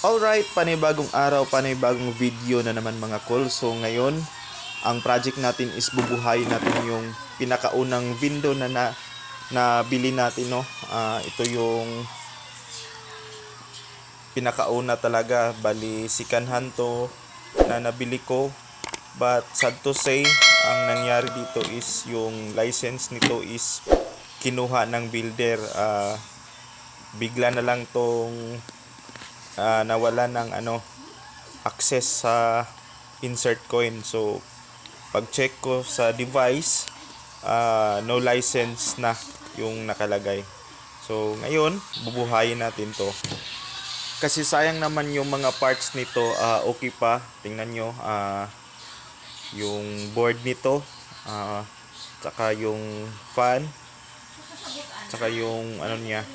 Alright, panibagong araw, panibagong video na naman mga call. So ngayon, ang project natin is bubuhayin natin yung pinakaunang window na nabili natin, no. Ito yung pinakauna talaga, bali second hand to na nabili ko. But sad to say, ang nangyari dito is yung license nito is kinuha ng builder. Bigla na lang tong nawala ng access sa insert coin. So pag check ko sa device, no license na yung nakalagay. So ngayon bubuhayin natin to kasi sayang naman yung mga parts nito. Okay pa, tingnan nyo, yung board nito, tsaka yung fan, tsaka yung niya,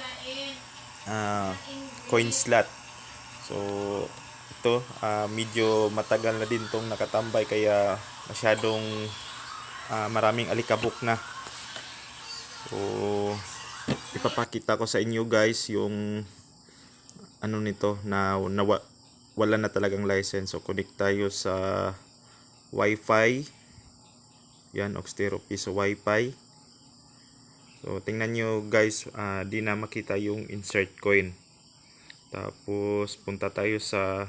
coin slot. So ito, medyo matagal na din tong nakatambay, kaya masyadong maraming alikabok na. So ipapakita ko sa inyo guys yung nito na wala na talagang license. So connect tayo sa Wi-Fi. Yan, Oxtero piso Wi-Fi. So tingnan nyo guys, di na makita yung insert coin. Tapos punta tayo sa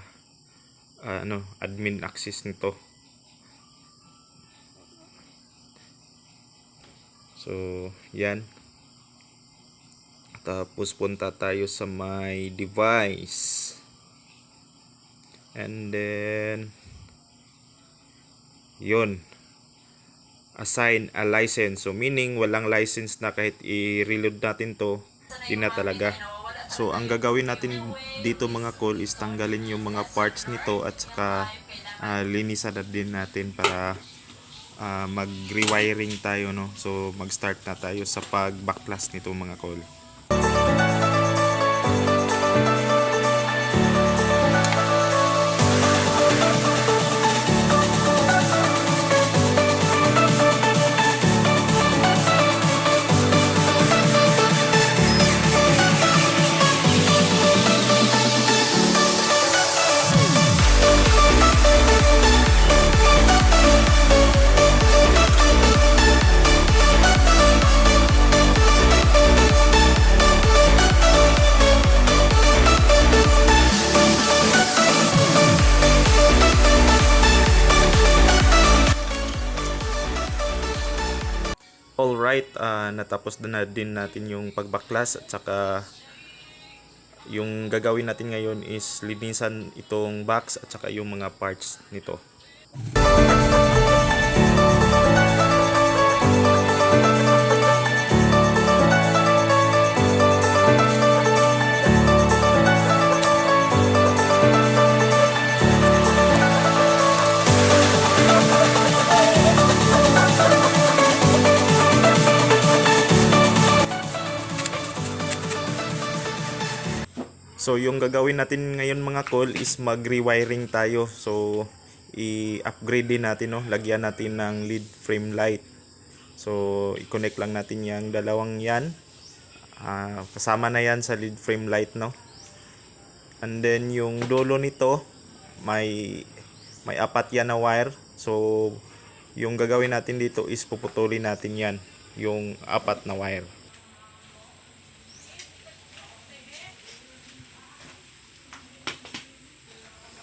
admin access nito. So yan. Tapos punta tayo sa my device. And then yun, assign a license. So meaning walang license na, kahit i-reload natin to, di na talaga. So ang gagawin natin dito mga call is tanggalin yung mga parts nito at saka linisan na din natin para mag-rewiring tayo, no. So mag-start na tayo sa pag-backlash nito mga call. Alright, natapos na din natin yung pagbaklas, at saka yung gagawin natin ngayon is linisan itong box at saka yung mga parts nito. So yung gagawin natin ngayon mga call is mag-rewiring tayo. So i-upgrade din natin, no. Lagyan natin ng lead frame light. So i-connect lang natin yung dalawang yan. Kasama na yan sa lead frame light, no. And then yung dulo nito may apat yan na wire. So yung gagawin natin dito is puputulin natin yan, yung apat na wire.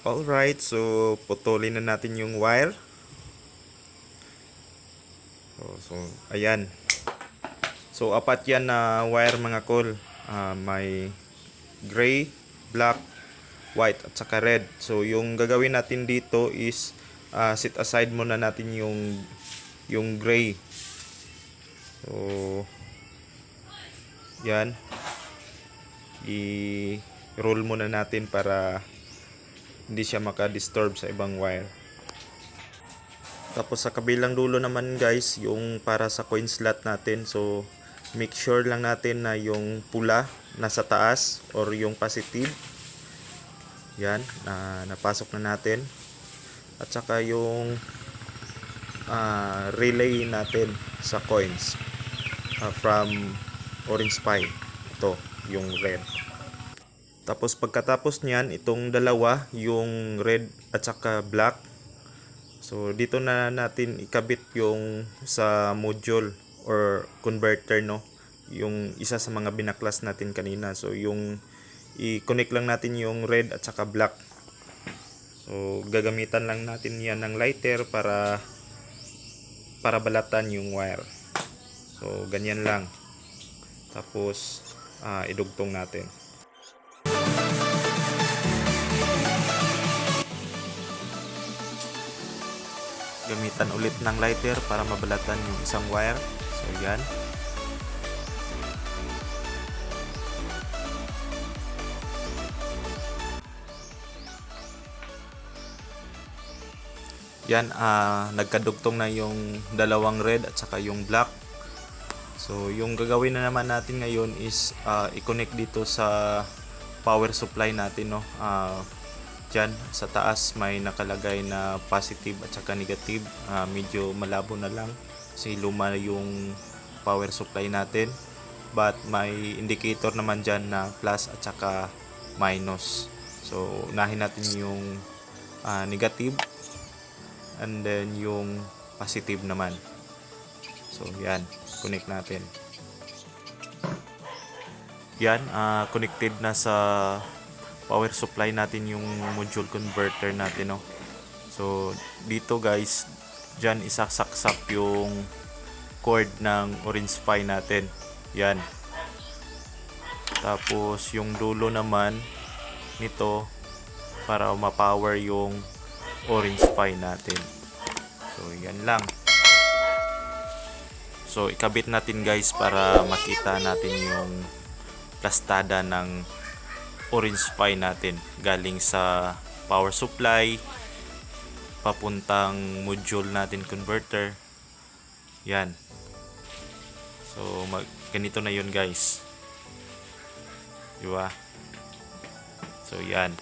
Alright, so putulin na natin yung wire. So ayan. So apat yan na wire mga call. May gray, black, white at saka red. So yung gagawin natin dito is set aside muna natin yung gray. So yan. I-roll muna natin para hindi siya maka-disturb sa ibang wire. Tapos sa kabilang dulo naman guys, yung para sa coin slot natin. So make sure lang natin na yung pula nasa taas or yung positive. Yan, napasok na natin. At saka yung relay natin sa coins from Orange Pi. Ito, yung red. Tapos pagkatapos niyan, itong dalawa, yung red at saka black. So dito na natin ikabit yung sa module or converter, no. Yung isa sa mga binaklas natin kanina. So yung i-connect lang natin yung red at saka black. So gagamitan lang natin yan ng lighter para balatan yung wire. So ganyan lang. Tapos idugtong natin. Gamitan ulit ng lighter para mabalatan yung isang wire. So yan. Yan, nagkadugtong na yung dalawang red at saka yung black. So yung gagawin na naman natin ngayon is i-connect dito sa power supply natin, no. Dyan sa taas may nakalagay na positive at saka negative. Medyo malabo na lang kasi luma yung power supply natin, but may indicator naman dyan na plus at saka minus. So unahin natin yung negative and then yung positive naman. So yan, connect natin. Yan, connected na sa power supply natin yung module converter natin, no. So dito guys, dyan isasaksak yung cord ng orange Pi natin. Yan. Tapos yung dulo naman nito para ma-power yung orange Pi natin. So yan lang. So ikabit natin guys para makita natin yung plastada ng orange Pi natin galing sa power supply papuntang module natin converter. Yan. So ganito na yun guys, diba? So yan,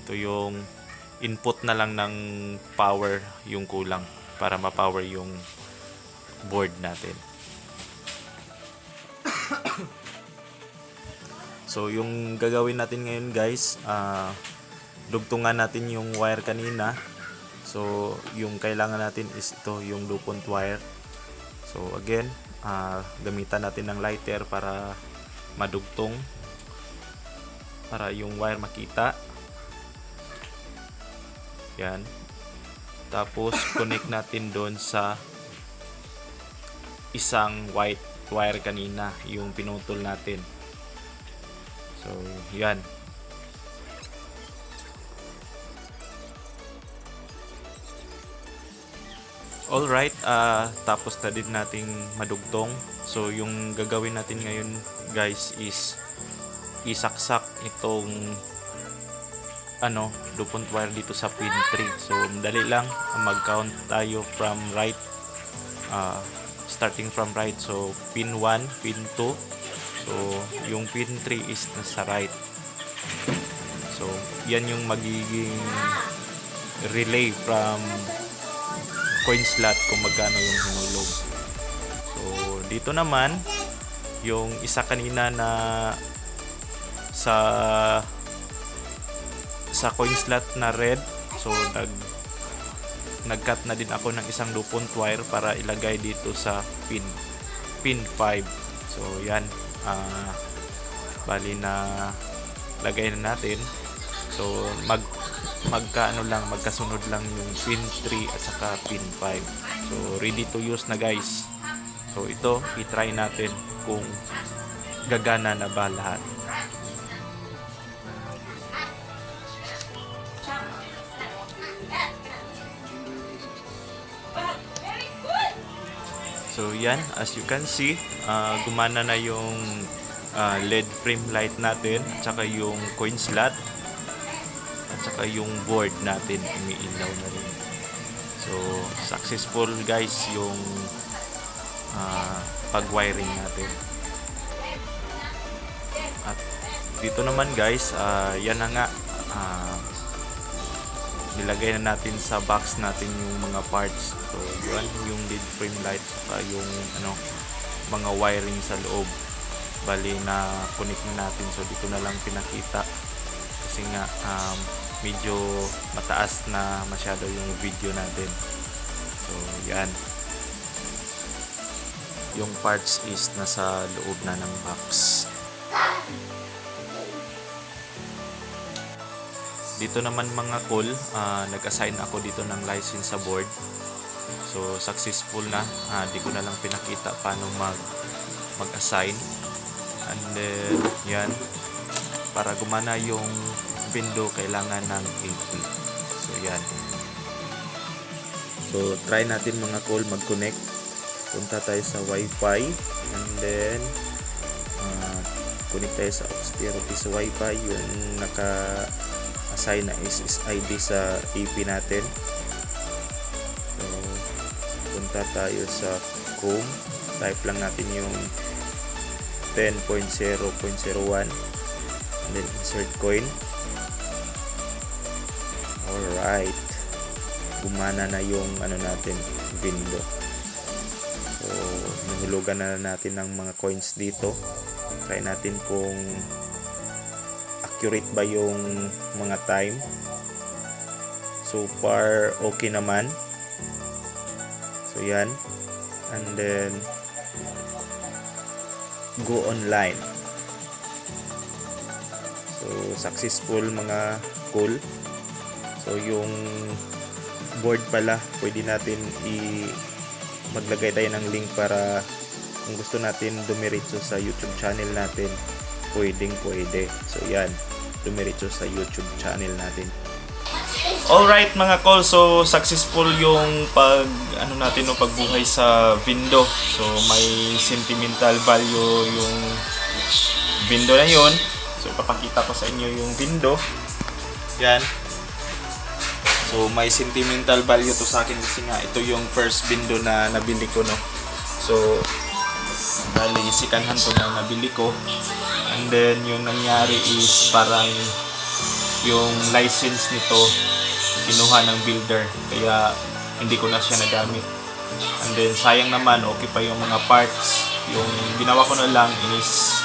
ito yung input na lang ng power yung kulang para ma-power yung board natin. So yung gagawin natin ngayon guys, dugtungan natin yung wire kanina. So yung kailangan natin is ito, yung DuPont wire. So again, gamitan natin ng lighter para madugtong, para yung wire makita. Yan. Tapos connect natin doon sa isang white wire kanina, yung pinutol natin. So, yan. Alright, tapos na din nating madugtong. So, yung gagawin natin ngayon guys is isaksak itong DuPont wire dito sa pin 3. So, madali lang. Mag-count tayo from right. Starting from right. So, pin 1, pin 2. So, yung pin 3 is nasa right. So, yan yung magiging relay from coin slot kung magkano yung hinulog. So, dito naman, yung isa kanina na sa coin slot na red. So, nag-cut na din ako ng isang DuPont wire para ilagay dito sa pin 5. So, yan. Bali na lagay na natin. So magkasunod lang yung pin 3 at saka pin 5. So ready to use na guys. So ito i-try natin kung gagana na ba lahat. So yan, as you can see, gumana na yung LED frame light natin, at saka yung coin slot, at saka yung board natin umiilaw na rin. So successful guys yung pag-wiring natin. At dito naman guys, yan na nga, nilagay na natin sa box natin yung mga parts. So yun, yung LED frame light saka yung mga wiring sa loob. bali na connect na natin, so dito na lang pinakita kasi nga medyo mataas na masyado yung video natin. So yan, yung parts is nasa loob na ng box. Dito naman mga cool, nag-assign ako dito ng license sa board. So successful na. Di ko na lang pinakita paano mag-assign. And then yan, para gumana yung window kailangan ng 80. So yan. So try natin mga cool mag-connect. Punta tayo sa Wi-Fi and then connect tayo sa upstairs sa Wi-Fi. Yung naka-assign na is ID sa AP natin. So punta tayo sa Chrome, type lang natin yung 10.0.01 and then insert coin. Alright, gumana na yung natin window. So nahulugan na natin ng mga coins dito. Try natin kung accurate ba yung mga time. So far okay naman. So yan, and then go online. So successful mga cool. So yung board pala, pwede natin maglagay tayo ng link para kung gusto natin dumiretso sa YouTube channel natin, pwede. So yan, dumiretso sa YouTube channel natin. Alright mga call, so successful yung pagbuhay sa window. So may sentimental value yung window na yun. So papakita ko sa inyo yung window. Yan. So may sentimental value to sa akin kasi nga ito yung first window na nabili ko, no. So bali second hand to na nabili ko. And then yung nangyari is parang yung license nito kinuha ng builder, kaya hindi ko na siya nagamit. And then sayang naman, okay pa yung mga parts. Yung ginawa ko na lang is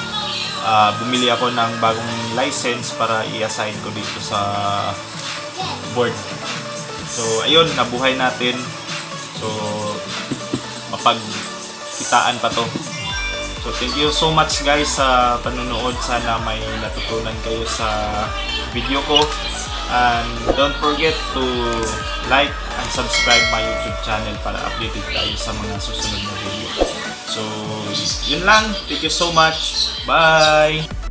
bumili ako ng bagong license para i-assign ko dito sa board. So ayun, nabuhay natin. So mapagkitaan pa to. So thank you so much guys sa panonood. Sana may natutunan kayo sa video ko. And don't forget to like and subscribe my YouTube channel para updated tayo sa mga susunod na video. So, yun lang. Thank you so much. Bye!